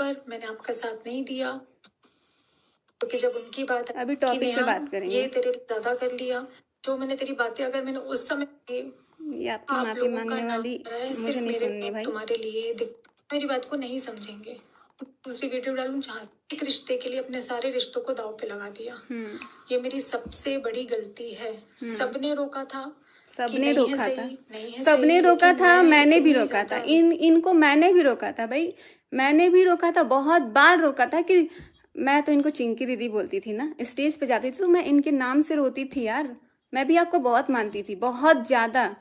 बार मैंने आपका साथ नहीं दिया, क्योंकि जब उनकी बात अभी कि टॉपिक पे नेहा बात करेंगे। ये तेरे लिए ज्यादा कर लिया, जो मैंने तेरी बातें अगर मैंने उस समय ये आपकी आप माफी लोगों का मांगने नाम वाली आ रहा है, मुझे सिर्फ नहीं मेरे सुननी भाई। तुम्हारे लिए मेरी बात को नहीं समझेंगे। दूसरी वीडियो डालूं जहाँ एक रिश्ते के लिए अपने सारे रिश्तों को दांव पे लगा दिया। ये मेरी सबसे बड़ी गलती है। सबने रोका था कि सबने नहीं है रोका था, सही, नहीं है सबने सही, रोका लेकिन था, मैं मैंने भी इतनी रोका था, ज्यादा इनको मैंने भी रोका था भाई, मैंने भी रोका था, बहुत बार रोका था। कि मैं तो इनको चिंकी दीदी बोलती थी ना, स्टेज पे जाती थी तो मैं इनके नाम से रोती थी यार। मैं भी आपको बहुत मानती थी, बहुत ज्यादा।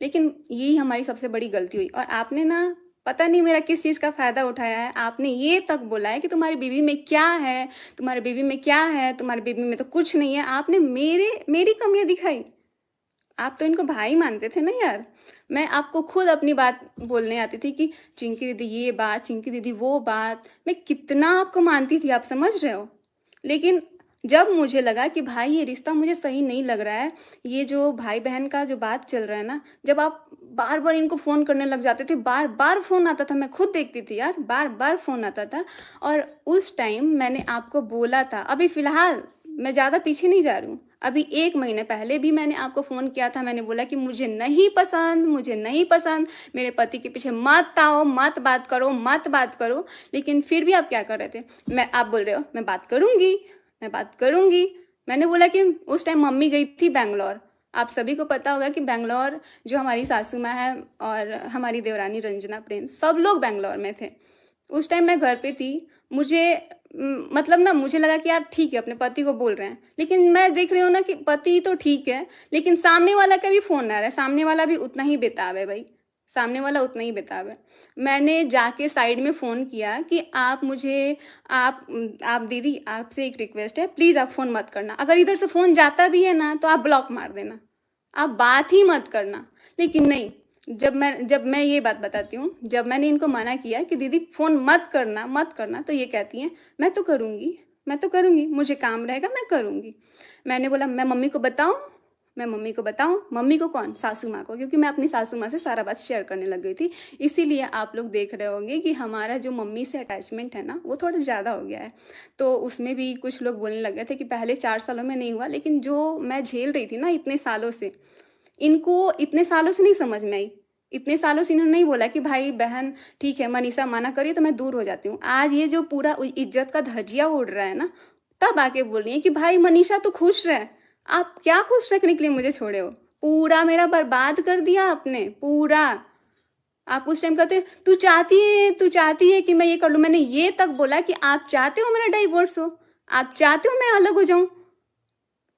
लेकिन यही हमारी सबसे बड़ी गलती हुई। और आपने ना पता नहीं मेरा किस चीज का फायदा उठाया है। आपने ये तक बोला है कि तुम्हारी बीवी में क्या है, तुम्हारी बीवी में क्या है, तुम्हारी बीवी में तो कुछ नहीं है। आपने मेरी कमियां दिखाई। आप तो इनको भाई मानते थे ना यार। मैं आपको खुद अपनी बात बोलने आती थी कि चिंकी दीदी ये बात, चिंकी दीदी वो बात। मैं कितना आपको मानती थी, आप समझ रहे हो। लेकिन जब मुझे लगा कि भाई ये रिश्ता मुझे सही नहीं लग रहा है, ये जो भाई बहन का जो बात चल रहा है ना, जब आप बार बार इनको फोन करने लग जाते थे, बार बार फोन आता था, मैं खुद देखती थी यार, बार बार फोन आता था। और उस टाइम मैंने आपको बोला था, अभी फिलहाल मैं ज्यादा पीछे नहीं जा रही हूँ, अभी 1 महीने पहले भी मैंने आपको फोन किया था। मैंने बोला कि मुझे नहीं पसंद, मुझे नहीं पसंद, मेरे पति के पीछे मत आओ, मत बात करो, मत बात करो। लेकिन फिर भी आप क्या कर रहे थे, आप बोल रहे हो मैं बात करूंगी, मैं बात करूंगी। मैंने बोला कि उस टाइम मम्मी गई थी बैंगलोर। आप सभी को पता होगा कि बैंगलोर जो हमारी सासू माँ है और हमारी देवरानी रंजना प्रिंस, सब लोग बैंगलोर में थे। उस टाइम मैं घर पे थी। मुझे मतलब ना, मुझे लगा कि यार ठीक है, अपने पति को बोल रहे हैं। लेकिन मैं देख रही हूँ ना कि पति तो ठीक है, लेकिन सामने वाला का भी फोन आ रहा है, सामने वाला भी उतना ही बेताब है भाई, सामने वाला उतना ही बेताब है। मैंने जाके साइड में फोन किया कि आप मुझे, आप दीदी, आपसे एक रिक्वेस्ट है, प्लीज आप फोन मत करना। अगर इधर से फोन जाता भी है ना तो आप ब्लॉक मार देना, आप बात ही मत करना। लेकिन नहीं, जब मैं ये बात बताती हूँ, जब मैंने इनको मना किया कि दीदी फोन मत करना, मत करना, तो ये कहती हैं मैं तो करूंगी, मैं तो करूंगी, मुझे काम रहेगा मैं करूंगी। मैंने बोला मैं मम्मी को बताऊं, मैं मम्मी को बताऊं। मम्मी को कौन, सासू माँ को, क्योंकि मैं अपनी सासू माँ से सारा बात शेयर करने लग गई थी। इसीलिए आप लोग देख रहे होंगे कि हमारा जो मम्मी से अटैचमेंट है ना, वो थोड़ा ज़्यादा हो गया है। तो उसमें भी कुछ लोग बोलने लग गए थे कि पहले 4 सालों में नहीं हुआ, लेकिन जो मैं झेल रही थी ना इतने सालों से, इनको इतने सालों से नहीं समझ में आई। इतने सालों से इन्होंने नहीं बोला कि भाई बहन ठीक है, मनीषा मना करी तो मैं दूर हो जाती हूँ। आज ये जो पूरा इज्जत का धज्जिया उड़ रहा है ना, तब आके बोल रही है कि भाई मनीषा तू खुश रह। आप क्या खुश रखने के लिए मुझे छोड़े हो, पूरा मेरा बर्बाद कर दिया आपने पूरा। आप उस टाइम कहते तू चाहती है कि मैं ये कर लूं। मैंने ये तक बोला कि आप चाहते हो मेरा डाइवोर्स हो, आप चाहते हो मैं अलग हो जाऊं।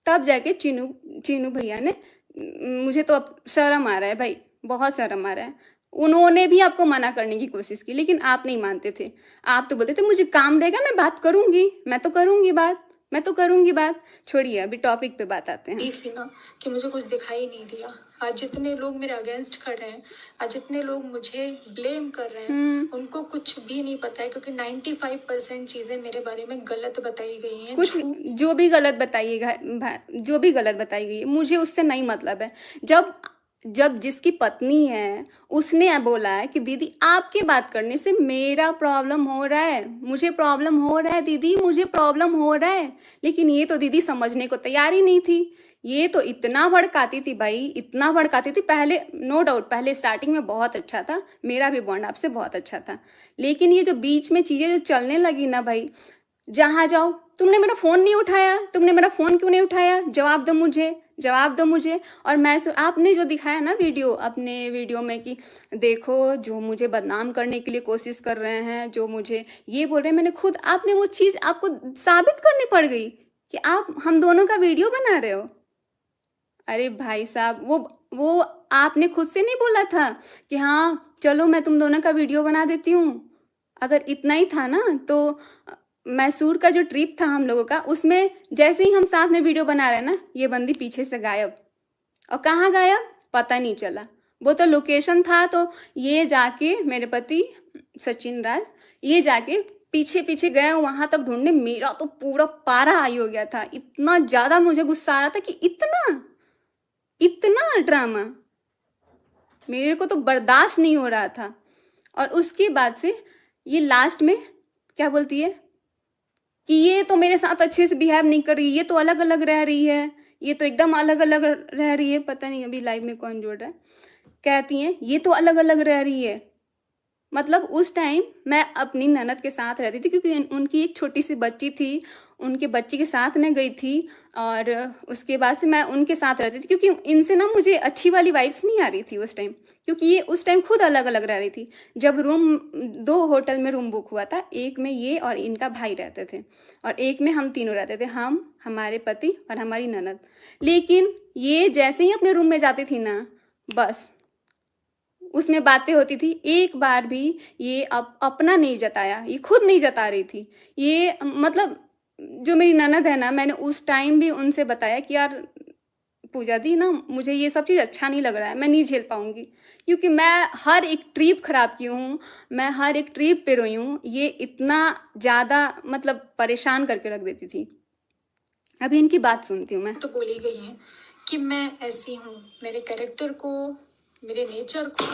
तब जाके चीनू चीनू भैया ने, मुझे तो अब शर्म आ रहा है भाई, बहुत शर्म आ रहा है। उन्होंने भी आपको मना करने की कोशिश की, लेकिन आप नहीं मानते थे। आप तो बोलते थे मुझे काम रहेगा मैं बात करूंगी, मैं तो करूंगी बात, मैं तो करूंगी बात। छोड़िए, अभी टॉपिक पे बात आते हैं। थी ना कि मुझे कुछ दिखाई नहीं दिया। आज जितने लोग मेरे अगेंस्ट खड़े हैं, आज जितने लोग मुझे ब्लेम कर रहे हैं, उनको कुछ भी नहीं पता है, क्योंकि 95% चीजें मेरे बारे में गलत बताई गई हैं। कुछ जो भी गलत बताइएगा, जो भी गलत बताई गई है, मुझे उससे नहीं मतलब है। जब जब जिसकी पत्नी है उसने बोला है कि दीदी आपके बात करने से मेरा प्रॉब्लम हो रहा है, मुझे प्रॉब्लम हो रहा है दीदी, मुझे प्रॉब्लम हो रहा है। लेकिन ये तो दीदी समझने को तैयार ही नहीं थी। ये तो इतना भड़काती थी भाई, इतना भड़काती थी। पहले नो डाउट, पहले स्टार्टिंग में बहुत अच्छा था, मेरा भी बॉन्ड आपसे बहुत अच्छा था। लेकिन ये जो बीच में चीजें जो चलने लगी ना भाई, जहां जाओ तुमने मेरा फोन नहीं उठाया, तुमने मेरा फोन क्यों नहीं उठाया, जवाब दो मुझे, जवाब दो मुझे। और मैं आपने जो दिखाया ना वीडियो, अपने वीडियो में कि देखो जो मुझे बदनाम करने के लिए कोशिश कर रहे हैं, जो मुझे ये बोल रहे हैं, मैंने खुद, आपने वो चीज आपको साबित करनी पड़ गई कि आप हम दोनों का वीडियो बना रहे हो। अरे भाई साहब, वो आपने खुद से नहीं बोला था कि हाँ चलो मैं तुम दोनों का वीडियो बना देती हूँ। अगर इतना ही था ना तो मैसूर का जो ट्रिप था हम लोगों का, उसमें जैसे ही हम साथ में वीडियो बना रहे हैं ना, ये बंदी पीछे से गायब। और कहाँ गायब पता नहीं चला। वो तो लोकेशन था, तो ये जाके मेरे पति सचिन राज, ये जाके पीछे पीछे गए वहां तक ढूंढने। मेरा तो पूरा पारा हाई हो गया था, इतना ज्यादा मुझे गुस्सा आ रहा था कि इतना इतना ड्रामा मेरे को तो बर्दाश्त नहीं हो रहा था। और उसके बाद से ये लास्ट में क्या बोलती है कि ये तो मेरे साथ अच्छे से बिहेव नहीं कर रही, ये तो अलग अलग रह रही है, ये तो एकदम अलग अलग रह रही है। पता नहीं अभी लाइव में कौन जुड़ रहा है। कहती हैं ये तो अलग अलग रह रही है। मतलब उस टाइम मैं अपनी ननद के साथ रहती थी, क्योंकि उनकी एक छोटी सी बच्ची थी, उनके बच्ची के साथ मैं गई थी, और उसके बाद से मैं उनके साथ रहती थी, क्योंकि इनसे ना मुझे अच्छी वाली वाइब्स नहीं आ रही थी उस टाइम, क्योंकि ये उस टाइम खुद अलग अलग रह रही थी। जब रूम 2 होटल में रूम बुक हुआ था, एक में ये और इनका भाई रहते थे, और एक में हम तीनों रहते थे, हम, हमारे पति और हमारी ननद। लेकिन ये जैसे ही अपने रूम में जाती थी ना, बस उसमें बातें होती थी। एक बार भी ये अपना नहीं जताया, ये खुद नहीं जता रही थी। ये मतलब जो मेरी ननद है ना, मैंने उस टाइम भी उनसे बताया कि यार पूजा दी ना, मुझे ये सब चीज़ अच्छा नहीं लग रहा है, मैं नहीं झेल पाऊंगी, क्योंकि मैं हर एक ट्रिप खराब की हूँ, मैं हर एक ट्रिप पे रोई हूँ। ये इतना ज़्यादा मतलब परेशान करके रख देती थी। अभी इनकी बात सुनती हूँ मैं। तो बोली गई है कि मैं ऐसी हूँ, मेरे कैरेक्टर को, मेरे नेचर को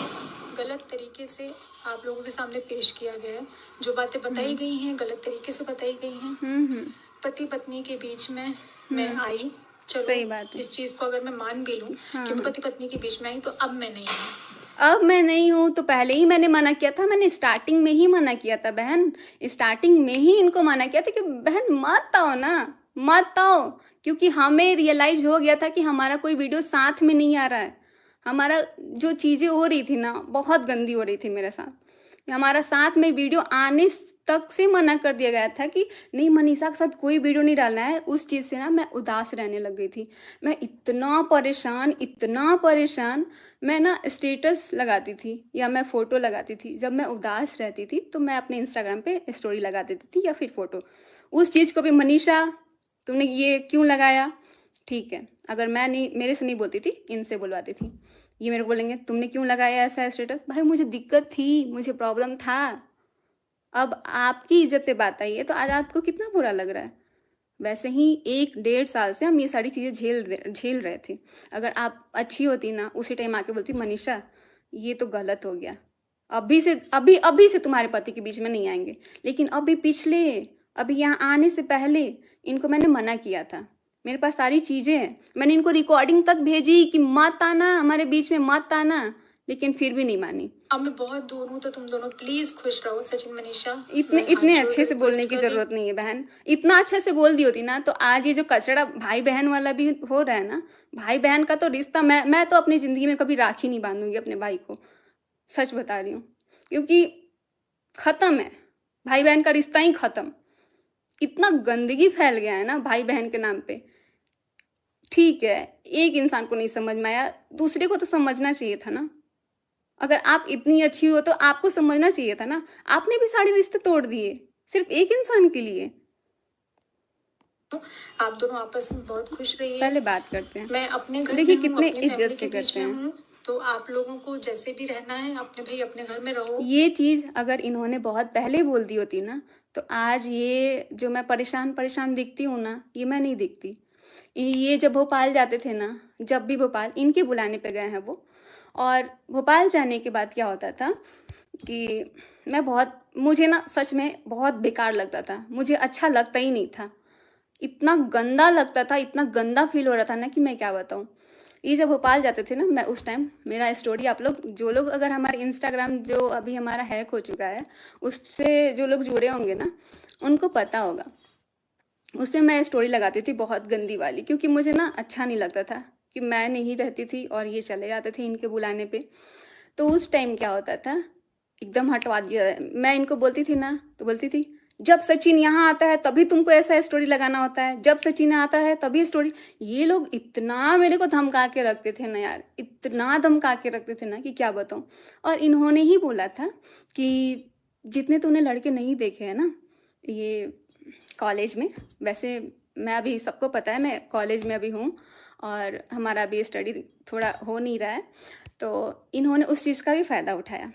गलत तरीके से आप लोगों के सामने पेश किया गया है। जो बातें बताई गई हैं गलत तरीके से बताई गई हैं। पति पत्नी के बीच में मैं आई, चलो सही बात है। इस चीज को अगर मैं मान भी लूं कि मैं पति पत्नी के बीच में आई, तो अब मैं नहीं हूँ। अब मैं नहीं हूँ तो पहले ही मैंने मना किया था, मैंने स्टार्टिंग में ही मना किया था बहन, स्टार्टिंग में ही इनको मना किया था कि बहन मत आओ ना, मत आओ, क्योंकि हमें रियलाइज हो गया था कि हमारा कोई वीडियो साथ में नहीं आ रहा है। हमारा जो चीज़ें हो रही थी ना, बहुत गंदी हो रही थी मेरे साथ। हमारा साथ में वीडियो आने तक से मना कर दिया गया था कि नहीं, मनीषा के साथ कोई वीडियो नहीं डालना है। उस चीज़ से ना मैं उदास रहने लग गई थी। मैं इतना परेशान, इतना परेशान, मैं ना स्टेटस लगाती थी या मैं फ़ोटो लगाती थी। जब मैं उदास रहती थी तो मैं अपने इंस्टाग्राम पे स्टोरी लगा देती थी या फिर फ़ोटो। उस चीज़ को भी मनीषा तुमने ये क्यों लगाया, ठीक है, अगर मैं नहीं, मेरे से नहीं बोलती थी, इनसे बुलवाती थी। ये मेरे को बोलेंगे तुमने क्यों लगाया ऐसा स्टेटस। भाई मुझे दिक्कत थी, मुझे प्रॉब्लम था। अब आपकी इज्जत पे बात आई है तो आज आपको कितना बुरा लग रहा है। वैसे ही 1-1.5 साल से हम ये सारी चीज़ें झेल रहे थे। अगर आप अच्छी होती ना, उसी टाइम आके बोलती मनीषा ये तो गलत हो गया, अभी से तुम्हारे पति के बीच में नहीं आएंगे। लेकिन अभी यहाँ आने से पहले इनको मैंने मना किया था। मेरे पास सारी चीज़ें हैं, मैंने इनको रिकॉर्डिंग तक भेजी कि मत आना हमारे बीच में, मत आना, लेकिन फिर भी नहीं मानी। अब मैं बहुत दूर हूँ, तो तुम दोनों प्लीज खुश रहो। सचिन मनीषा, इतने अच्छे से बोलने की जरूरत नहीं है बहन। इतना अच्छे से बोल दी होती ना तो आज ये जो कचड़ा भाई बहन वाला भी हो रहा है ना, भाई बहन का तो रिश्ता, मैं तो अपनी जिंदगी में कभी राखी नहीं बांधूंगी अपने भाई को, सच बता रही हूँ, क्योंकि खत्म है, भाई बहन का रिश्ता ही खत्म। इतना गंदगी फैल गया है ना भाई बहन के नाम पे। ठीक है, एक इंसान को नहीं समझ में आया, दूसरे को तो समझना चाहिए था ना। अगर आप इतनी अच्छी हो तो आपको समझना चाहिए था ना। आपने भी सारे रिश्ते तोड़ दिए सिर्फ एक इंसान के लिए। आप दोनों आपस में बहुत खुश रहिए। पहले बात करते हैं। मैं अपने घर देखिए में कितने हूँ, अपनी इज्जत फैमिली से के बीच करते में हैं। हूँ, तो आप लोगों को जैसे भी रहना है अपने भाई अपने घर में रहो। ये चीज अगर इन्होंने बहुत पहले बोल दी होती ना, तो आज ये जो मैं परेशान दिखती हूँ ना, ये मैं नहीं दिखती। ये जब भोपाल जाते थे ना, जब भी भोपाल इनके बुलाने पे गए हैं वो, और भोपाल जाने के बाद क्या होता था कि मुझे ना सच में बहुत बेकार लगता था, मुझे अच्छा लगता ही नहीं था, इतना गंदा लगता था, इतना गंदा फील हो रहा था ना कि मैं क्या बताऊँ। ये जब भोपाल जाते थे ना, मैं उस टाइम, मेरा स्टोरी आप लोग, जो लोग अगर हमारे इंस्टाग्राम जो अभी हमारा हैक हो चुका है उससे जो लोग जुड़े होंगे ना, उनको पता होगा। उससे मैं स्टोरी लगाती थी बहुत गंदी वाली, क्योंकि मुझे ना अच्छा नहीं लगता था कि मैं नहीं रहती थी और ये चले जाते थे इनके बुलाने पे। तो उस टाइम क्या होता था, एकदम हटवा दिया। मैं इनको बोलती थी ना तो बोलती थी जब सचिन यहाँ आता है तभी तुमको ऐसा स्टोरी लगाना होता है, जब सचिन आता है तभी स्टोरी। ये लोग इतना मेरे को धमका के रखते थे ना यार, इतना धमका के रखते थे ना कि क्या बताऊँ। और इन्होंने ही बोला था कि जितने तूने लड़के नहीं देखे हैं ना ये कॉलेज में, वैसे मैं अभी, सबको पता है मैं कॉलेज में अभी हूँ और हमारा अभी स्टडी थोड़ा हो नहीं रहा है, तो इन्होंने उस चीज़ का भी फ़ायदा उठाया।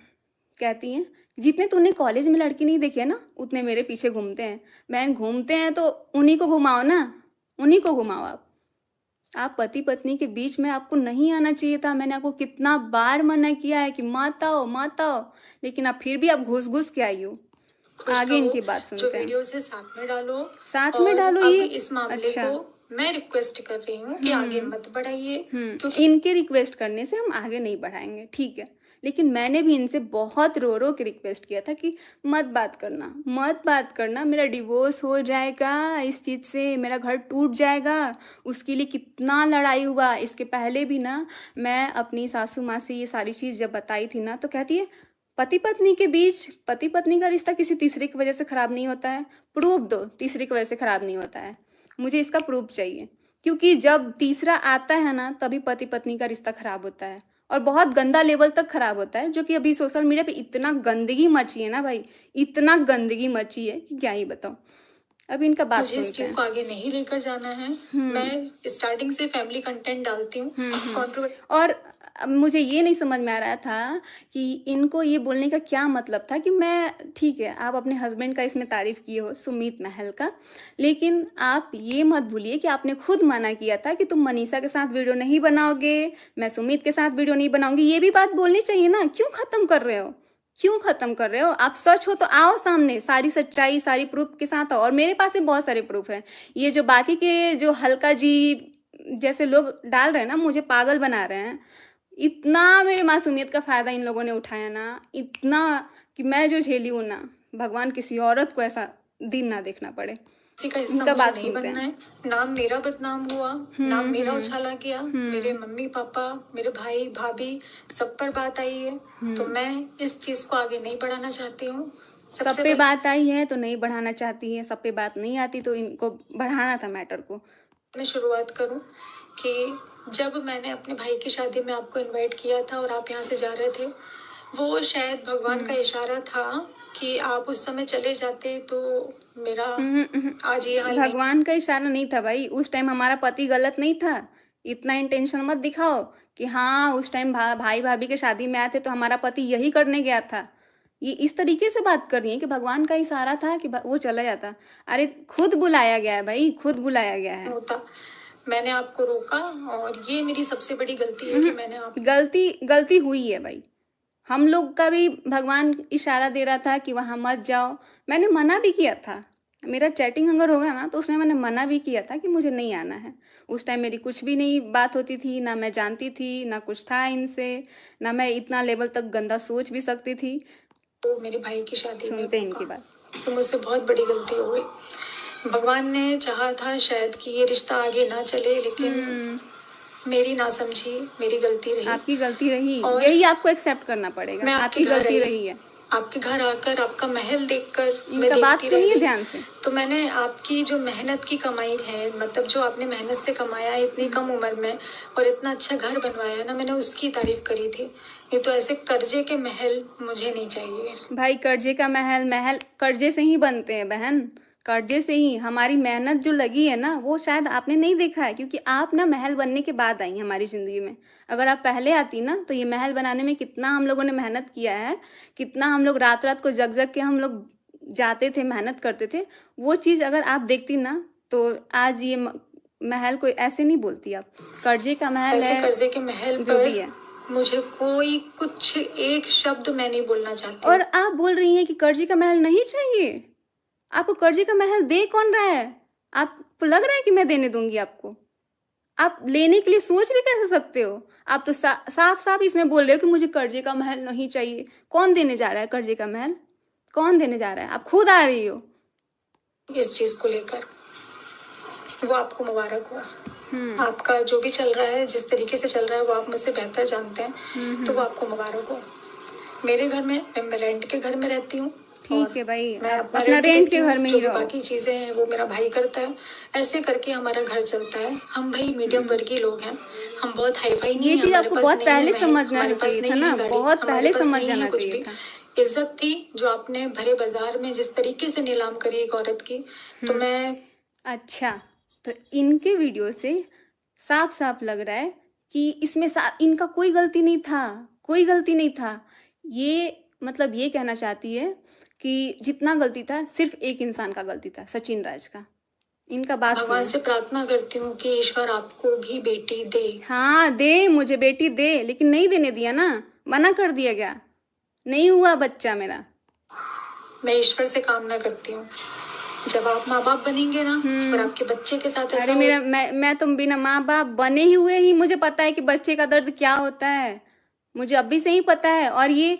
कहती हैं जितने तूने कॉलेज में लड़की नहीं देखे ना उतने मेरे पीछे घूमते हैं। बहन घूमते हैं तो उन्हीं को घुमाओ ना, उन्हीं को घुमाओ। आप पति पत्नी के बीच में आपको नहीं आना चाहिए था। मैंने आपको कितना बार मना किया है कि मत आओ मत आओ, लेकिन आप फिर भी आप घुस घुस के आई हो। खुश आगे रहो। इनकी बात जो सुनते हैं। वीडियोस है साथ में डालो, साथ में और डालो अब ये। इस मामले अच्छा। को मैं रिक्वेस्ट कर रही हूँ कि आगे मत बढ़ाइए, क्योंकि इनके रिक्वेस्ट करने से हम आगे नहीं बढ़ाएंगे, ठीक है। लेकिन मैंने भी इनसे बहुत रो रो के रिक्वेस्ट किया था कि मत बात करना, मत बात करना, मेरा डिवोर्स हो जाएगा इस चीज़ से, मेरा घर टूट जाएगा। उसके लिए कितना लड़ाई हुआ। इसके पहले भी ना मैं अपनी सासू माँ से ये सारी चीज़ जब बताई थी ना, तो कहती है पति पत्नी के बीच, पति पत्नी का रिश्ता किसी तीसरे की वजह से खराब नहीं होता है। प्रूफ दो, तीसरे की वजह से खराब नहीं होता है। मुझे इसका प्रूफ चाहिए, क्योंकि जब तीसरा आता है ना तभी पति पत्नी का रिश्ता खराब होता है, और बहुत गंदा लेवल तक खराब होता है। जो कि अभी सोशल मीडिया पे इतना गंदगी मची है ना भाई, इतना गंदगी मची है कि क्या ही बताऊं। अब इनका बात मुझे इस सुनते चीज हैं। को आगे नहीं लेकर जाना है। मैं स्टार्टिंग से फैमिली कंटेंट डालती हूँ, कंट्रोवर्सी। और अब मुझे ये नहीं समझ में आ रहा था कि इनको ये बोलने का क्या मतलब था कि मैं, ठीक है आप अपने हस्बैंड का इसमें तारीफ किए हो, सुमित महल का, लेकिन आप ये मत भूलिए कि आपने खुद मना किया था कि तुम मनीषा के साथ वीडियो नहीं बनाओगे, मैं सुमित के साथ वीडियो नहीं बनाऊंगी। ये भी बात बोलनी चाहिए ना। क्यों खत्म कर रहे हो, क्यों खत्म कर रहे हो? आप सच हो तो आओ सामने, सारी सच्चाई सारी प्रूफ के साथ आओ। और मेरे पास भी बहुत सारे प्रूफ हैं। ये जो बाकी के जो हल्का जी जैसे लोग डाल रहे हैं ना, मुझे पागल बना रहे हैं। इतना मेरे मासूमियत का फायदा इन लोगों ने उठाया ना, इतना कि मैं जो झेली हूं ना, भगवान किसी औरत को ऐसा दिन ना देखना पड़े। किसी का हिस्सा इनका मुझे बात नहीं सुनते बनना हैं। है। नाम मेरा बदनाम हुआ, नाम मेरा उछाला गया, मेरे मम्मी पापा, मेरे भाई भाभी सब पर बात आई है, तो मैं इस चीज को आगे नहीं बढ़ाना चाहती हूँ। सब पे बात आई है तो नहीं बढ़ाना चाहती है, सब पे बात नहीं आती तो इनको बढ़ाना था मैटर को। मैं शुरुआत करूं कि जब मैंने अपने भाई की शादी में आपको इनवाइट किया था और आप यहाँ से जा रहे थे, वो शायद भगवान का इशारा था कि आप उस समय चले जाते तो मेरा आज ये हाल नहीं। भगवान का इशारा नहीं था भाई, उस टाइम हमारा पति गलत नहीं था। इतना इंटेंशन मत दिखाओ कि हाँ उस टाइम भाई भाभी के शादी में आए थे तो हमारा पति यही करने गया था। ये इस तरीके से बात कर रही है कि भगवान का इशारा था कि वो चला जाता। अरे खुद बुलाया गया है भाई, खुद बुलाया गया है। होता, मैंने आपको रोका, और ये मेरी सबसे बड़ी गलती है कि मैंने आप गलती हुई है भाई। हम लोग का भी भगवान इशारा दे रहा था कि वहां मत जाओ। मैंने मना भी किया था, मेरा चैटिंग अगर होगा ना तो उसमें मैंने मना भी किया था कि मुझे नहीं आना है। उस टाइम मेरी कुछ भी नहीं बात होती थी, ना मैं जानती थी, ना कुछ था इनसे, ना मैं इतना लेवल तक गंदा सोच भी सकती थी। तो मेरे भाई की शादी में सुनते इनकी बात। तो मुझसे बहुत बड़ी गलती हो गई। भगवान ने चाहा था शायद कि ये रिश्ता आगे ना चले, लेकिन मेरी नासमझी मेरी गलती रही। आपकी गलती रही, और यही आपको एक्सेप्ट करना पड़ेगा। मैं आपकी गलती रही है। आपके घर आकर आपका महल देखकर मैं इनका बात देखती रह सुनिए गई। ध्यान से। तो मैंने आपकी जो मेहनत की कमाई है, मतलब जो आपने मेहनत से कमाया है इतनी कम उम्र में और इतना अच्छा घर बनवाया है ना, मैंने उसकी तारीफ करी थी। ये तो ऐसे कर्जे के महल मुझे नहीं चाहिए भाई। कर्जे का महल कर्जे से ही बनते हैं बहन, कर्जे से ही। हमारी मेहनत जो लगी है ना वो शायद आपने नहीं देखा है, क्योंकि आप ना महल बनने के बाद आई हमारी जिंदगी में। अगर आप पहले आती ना तो ये महल बनाने में कितना हम लोगों ने मेहनत किया है, कितना हम लोग रात रात को जग जग के हम लोग जाते थे, मेहनत करते थे। वो चीज अगर आप देखती ना तो आज ये महल कोई ऐसे नहीं बोलती आप। कर्जे का महल ऐसे है, कर्जे के महल जो पर भी है। मुझे कोई कुछ एक शब्द मैं नहीं बोलना चाहती। और आप बोल रही हैं कि कर्जे का महल नहीं चाहिए। आपको कर्जे का महल दे कौन रहा है? आपको लग रहा है कि मैं देने दूंगी आपको? आप लेने के लिए सोच भी कैसे सकते हो? आप तो साफ साफ इसमें बोल रहे हो कि मुझे कर्जे का महल नहीं चाहिए। कौन देने जा रहा है कर्जे का महल? कौन देने जा रहा है? आप खुद आ रही हो इस चीज को लेकर। वो आपको मुबारक हो। आपका जो भी चल रहा है, जिस तरीके से चल रहा है, वो आप मुझसे बेहतर जानते हैं, तो वो आपको मुबारक हो। मेरे घर में, मैं रेंट के घर में रहती हूँ। ठीक है भाई, मैं अपना रेंट के घर में ही रहो। बाकी चीजें हैं वो मेरा भाई करता है। ऐसे करके हमारा घर चलता है। हम भाई मीडियम वर्गीय लोग हैं, हम बहुत हाईफाई नहीं है। ये चीज आपको बहुत पहले समझना चाहिए था ना, बहुत पहले समझ जाना चाहिए था। इज्जत थी जो आपने भरे बाजार में जिस तरीके से नीलाम करी एक औरत की, तो मैं। अच्छा, तो इनके वीडियो से साफ साफ लग रहा है कि इसमें इनका कोई गलती नहीं था, कोई गलती नहीं था। ये मतलब ये कहना चाहती है कि जितना गलती था सिर्फ एक इंसान का गलती था, सचिन राज का। इनका बात भगवान से प्रार्थना करती हूँ कि ईश्वर आपको भी बेटी दे। हाँ दे, मुझे बेटी दे, लेकिन नहीं देने दिया ना, मना कर दिया गया, नहीं हुआ बच्चा मेरा। मैं ईश्वर से कामना करती हूँ जब आप माँ बाप बनेंगे ना और आपके बच्चे के साथ ऐसा अरे मेरा मैं तुम बिना माँ बाप बने ही हुए ही मुझे पता है कि बच्चे का दर्द क्या होता है। मुझे अभी से ही पता है। और ये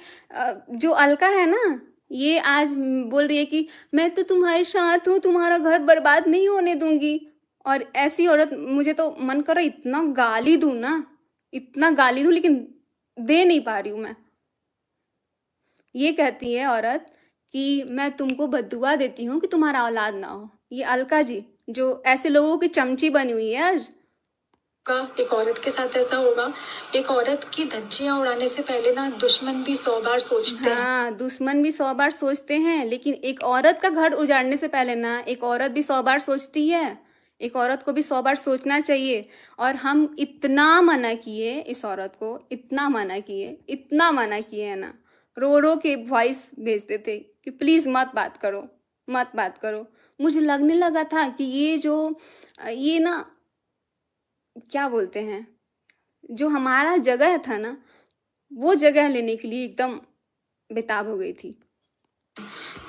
जो अलका है ना, ये आज बोल रही है कि मैं तो तुम्हारे साथ हूँ, तुम्हारा घर बर्बाद नहीं होने दूंगी। और ऐसी औरत मुझे तो मन कर रहा है इतना गाली दूं ना, इतना गाली दूं, लेकिन दे नहीं पा रही हूँ मैं। ये कहती है औरत कि मैं तुमको बद्दुआ देती हूँ कि तुम्हारा औलाद ना हो। ये अलका जी जो ऐसे लोगों की चमची बनी हुई है आज। का एक औरत के साथ ऐसा होगा। एक औरत की धज्जियां उड़ाने से पहले ना दुश्मन भी 100 बार सोचते हैं। हाँ, दुश्मन भी 100 बार सोचते हैं, लेकिन एक औरत का घर उजाड़ने से पहले ना एक औरत भी 100 बार सोचती है। एक औरत को भी 100 बार सोचना चाहिए। और हम इतना मना किए इस औरत को, इतना मना किए, इतना मना किए है ना, रो रो के वॉइस भेजते थे कि प्लीज मत बात करो, मत बात करो। मुझे लगने लगा था कि ये ना क्या बोलते हैं, जो हमारा जगह था ना, वो जगह लेने के लिए एकदम बेताब हो गई थी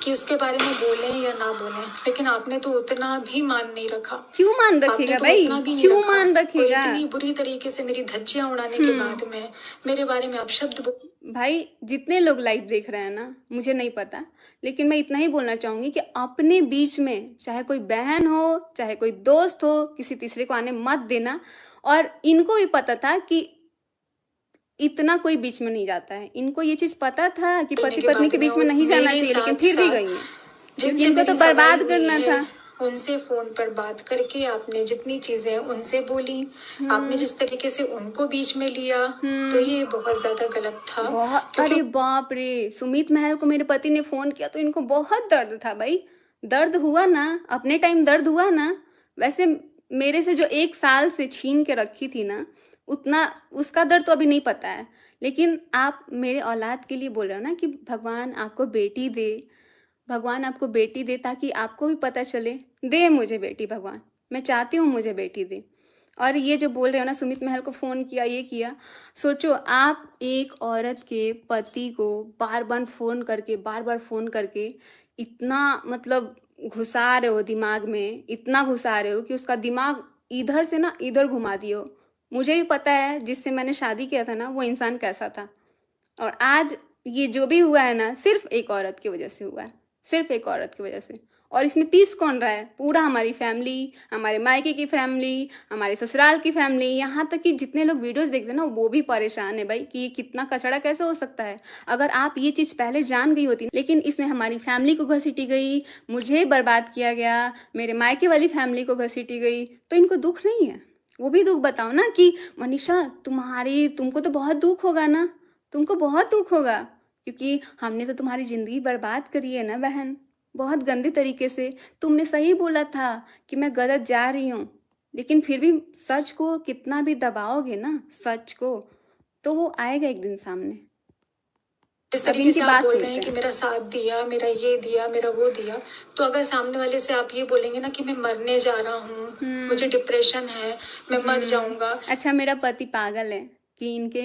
कि उसके बारे में बोलें या ना बोलें। लेकिन आपने तो उतना भी मान नहीं रखा। क्यों मान आपने रखेगा तो भाई, उतना भी नहीं क्यों रखा। मान और रखेगा इतनी बुरी तरीके से मेरी धज्जियां उड़ाने के बाद में मेरे बारे में आप शब्द भाई। जितने लोग लाइव देख रहे हैं ना, मुझे नहीं पता, लेकिन मैं इतना ही बोलना चाहूंगी कि अपने बीच में चाहे कोई बहन हो, चाहे कोई दोस्त हो, किसी तीसरे को आने मत देना। और इनको भी पता था कि इतना कोई बीच में नहीं जाता है। इनको ये चीज पता था कि पति पत्नी के बीच में नहीं जाना चाहिए, लेकिन फिर भी गई है क्योंकि इनको तो बर्बाद करना था। उनसे फोन पर बात करके आपने जितनी चीजें उनसे बोली, आपने जिस तरीके से उनको बीच में लिया, तो ये बहुत ज्यादा गलत था। बहुत, अरे बाप रे, सुमित महल को मेरे पति ने फोन किया तो इनको बहुत दर्द था भाई। दर्द हुआ ना, अपने टाइम दर्द हुआ ना। वैसे मेरे से जो 1 साल से छीन के रखी थी ना, उतना उसका दर्द तो अभी नहीं पता है। लेकिन आप मेरे औलाद के लिए बोल रहे हो ना कि भगवान आपको बेटी दे, भगवान आपको बेटी दे, ताकि आपको भी पता चले। दे मुझे बेटी भगवान, मैं चाहती हूँ मुझे बेटी दे। और ये जो बोल रहे हो ना, सुमित महल को फोन किया, ये किया, सोचो आप एक औरत के पति को बार बार फोन करके इतना मतलब घुसा रहे हो दिमाग में, इतना घुसा रहे हो कि उसका दिमाग इधर से ना इधर घुमा दिए हो। मुझे भी पता है जिससे मैंने शादी किया था ना, वो इंसान कैसा था। और आज ये जो भी हुआ है ना, सिर्फ एक औरत की वजह से हुआ है, सिर्फ एक औरत की वजह से। और इसमें पीस कौन रहा है? पूरा हमारी फैमिली, हमारे मायके की फैमिली, हमारे ससुराल की फैमिली, यहाँ तक कि जितने लोग वीडियोस देखते हैं ना, वो भी परेशान है भाई कि ये कितना कचड़ा कैसे हो सकता है। अगर आप ये चीज़ पहले जान गई होती, लेकिन इसमें हमारी फैमिली को घसीटी गई, मुझे बर्बाद किया गया, मेरे मायके वाली फैमिली को घसीटी गई, तो इनको दुख नहीं है? वो भी दुख बताओ ना कि मनीषा तुमको तो बहुत दुख होगा ना, तुमको बहुत दुख होगा, क्योंकि हमने तो तुम्हारी जिंदगी बर्बाद करी है ना बहन, बहुत गंदे तरीके से। तुमने सही बोला था कि मैं गलत जा रही हूँ, लेकिन फिर भी सच को कितना भी दबाओगे ना, सच को, तो वो आएगा एक दिन सामने। जिस तरीके से आप बोल रहे हैं कि मेरा साथ दिया, मेरा ये दिया, मेरा वो दिया, तो अगर सामने वाले से आप ये बोलेंगे ना कि मैं मरने जा रहा हूँ, मुझे डिप्रेशन है, मैं मर जाऊंगा। अच्छा, मेरा पति पागल है कि इनके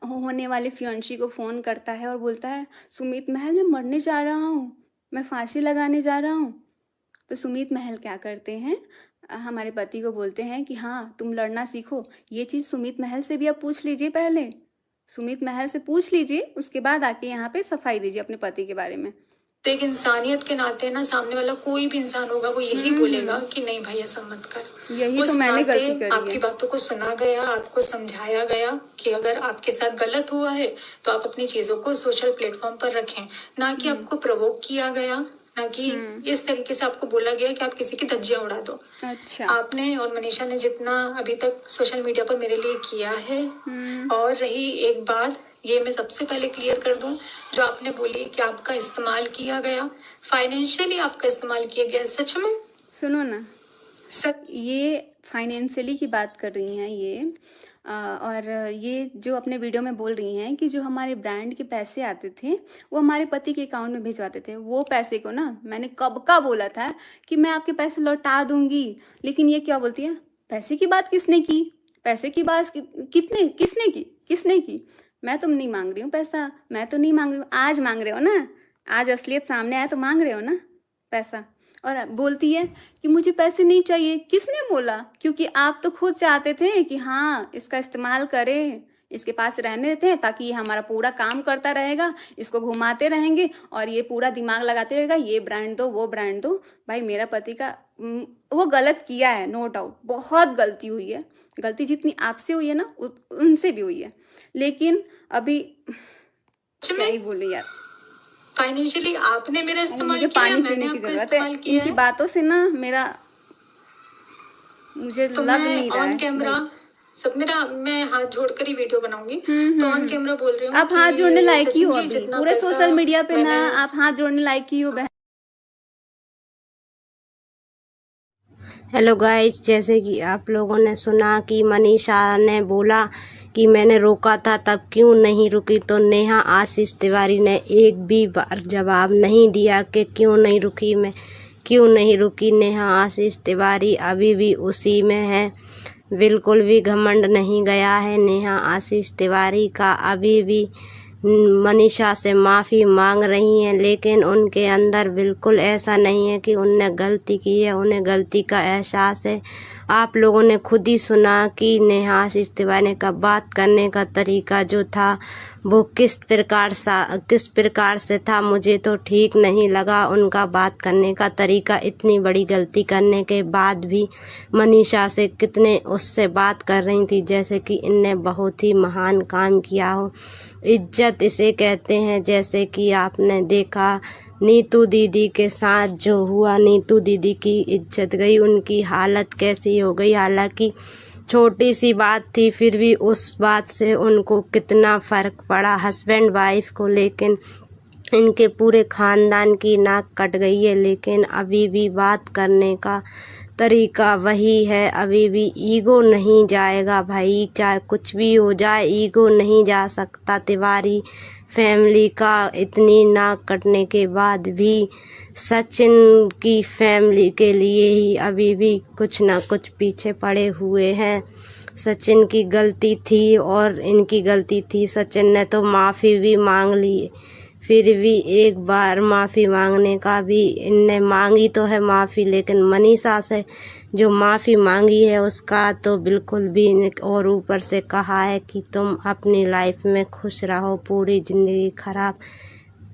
होने वाले फियांसी को फोन करता है और बोलता है सुमित महल मैं मरने जा रहा हूँ, मैं फांसी लगाने जा रहा हूँ। तो सुमित महल क्या करते हैं, हमारे पति को बोलते हैं कि हाँ तुम लड़ना सीखो। ये चीज़ सुमित महल से भी आप पूछ लीजिए, पहले सुमित महल से पूछ लीजिए, उसके बाद आके यहाँ पे सफाई दीजिए अपने पति के बारे में। तो एक इंसानियत के नाते ना, सामने वाला कोई भी इंसान होगा वो यही बोलेगा कि नहीं भाई ऐसा मत कर। यही तो मैंने गलती करी है। आपकी बातों को सुना गया, आपको समझाया गया कि अगर आपके साथ गलत हुआ है तो आप अपनी चीजों को सोशल प्लेटफॉर्म पर रखें, ना कि आपको प्रवोक किया गया, ना कि इस तरीके से आपको बोला गया कि आप किसी की धज्जियां उड़ा दो। अच्छा, आपने और मनीषा ने जितना अभी तक सोशल मीडिया पर मेरे लिए किया है, और रही एक बात, ये मैं सबसे पहले क्लियर कर दूं, जो आपने बोली कि आपका इस्तेमाल किया गया, फाइनेंशियली आपका इस्तेमाल किया गया, सच में? सुनो ना, ये फाइनेंशियली की बात कर रही हैं ये, और ये जो अपने वीडियो में बोल रही हैं कि जो हमारे ब्रांड के पैसे आते थे वो हमारे पति के अकाउंट में भिजवाते थे। वो पैसे को ना मैंने कब का बोला था कि मैं आपके पैसे लौटा दूंगी, लेकिन ये क्या बोलती है, पैसे की बात किसने की, पैसे की बात किसने की? मैं तुम नहीं मांग रही हूँ पैसा, मैं तो नहीं मांग रही हूँ। आज मांग रहे हो ना, आज असलियत सामने आया तो मांग रहे हो ना पैसा। और बोलती है कि मुझे पैसे नहीं चाहिए। किसने बोला? क्योंकि आप तो खुद चाहते थे कि हाँ इसका इस्तेमाल करें, इसके पास रहने देते हैं ताकि ये हमारा पूरा काम करता रहेगा, इसको घुमाते रहेंगे और ये पूरा दिमाग लगाते रहेगा, ये ब्रांड दो वो ब्रांड दो। भाई मेरा पति का वो गलत किया है, नो डाउट, बहुत गलती हुई है। गलती जितनी आपसे हुई है ना उनसे भी हुई है, लेकिन अभी क्या ही बोलूं यार। फाइनेंशियली आपने मेरा इस्तेमाल मुझे किया, पानी मैंने पीने की आपका जरूरत है। इस्तेमाल किया इनकी है। बातों से ना मुझे तो लग मैं नहीं रहा ऑन है कैमरा सब मैं हाथ जोड़कर ही वीडियो बनाऊंगी। तो ऑन कैमरा बोल रही हूँ आप हाथ जोड़ने लायक ही सचिन हो जी, अभी जितना पूरे पैसा सोशल मीडिया पे ना, मैंने आप हाथ जोड़ने लायक ही हो बहन। हेलो गाइस, जैसे कि आप लोगों ने सुना कि मनीषा ने बोला कि मैंने रोका था तब क्यों नहीं रुकी, तो नेहा आशीष तिवारी ने एक भी बार जवाब नहीं दिया कि क्यों नहीं रुकी, मैं क्यों नहीं रुकी। नेहा आशीष तिवारी अभी भी उसी में है, बिल्कुल भी घमंड नहीं गया है नेहा आशीष तिवारी का। अभी भी मनीषा से माफ़ी मांग रही हैं, लेकिन उनके अंदर बिल्कुल ऐसा नहीं है कि उनने गलती की है, उन्हें गलती का एहसास है। आप लोगों ने खुद ही सुना कि नेहा आशीष तिवारी का बात करने का तरीका जो था वो किस प्रकार से था, मुझे तो ठीक नहीं लगा उनका बात करने का तरीका। इतनी बड़ी गलती करने के बाद भी मनीषा से कितने उससे बात कर रही थी जैसे कि इनने बहुत ही महान काम किया हो। इज्जत इसे कहते हैं, जैसे कि आपने देखा नीतू दीदी के साथ जो हुआ, नीतू दीदी की इज्जत गई, उनकी हालत कैसी हो गई। हालांकि छोटी सी बात थी, फिर भी उस बात से उनको कितना फ़र्क पड़ा हस्बैंड वाइफ को, लेकिन इनके पूरे ख़ानदान की नाक कट गई है। लेकिन अभी भी बात करने का तरीका वही है, अभी भी ईगो नहीं जाएगा भाई, चाहे कुछ भी हो जाए ईगो नहीं जा सकता तिवारी फैमिली का। इतनी नाक कटने के बाद भी सचिन की फैमिली के लिए ही अभी भी कुछ ना कुछ पीछे पड़े हुए हैं। सचिन की गलती थी और इनकी गलती थी, सचिन ने तो माफ़ी भी मांग ली, फिर भी एक बार माफ़ी मांगने का भी इनने मांगी तो है माफ़ी, लेकिन मनीषा से जो माफ़ी मांगी है उसका तो बिल्कुल भी, और ऊपर से कहा है कि तुम अपनी लाइफ में खुश रहो, पूरी ज़िंदगी ख़राब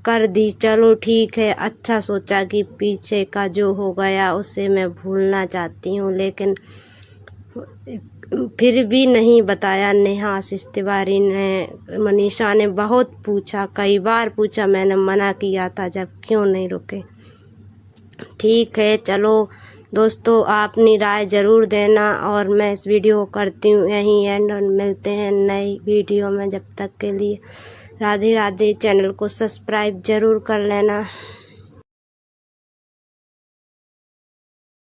कर दी। चलो ठीक है, अच्छा सोचा कि पीछे का जो हो गया उसे मैं भूलना चाहती हूँ, लेकिन फिर भी नहीं बताया नेहा आशीष तिवारी ने। मनीषा ने बहुत पूछा, कई बार पूछा, मैंने मना किया था जब क्यों नहीं रुके। ठीक है चलो दोस्तों, आप अपनी राय ज़रूर देना और मैं इस वीडियो को करती हूँ यहीं एंड, और मिलते हैं नई वीडियो में। जब तक के लिए राधे राधे। चैनल को सब्सक्राइब ज़रूर कर लेना।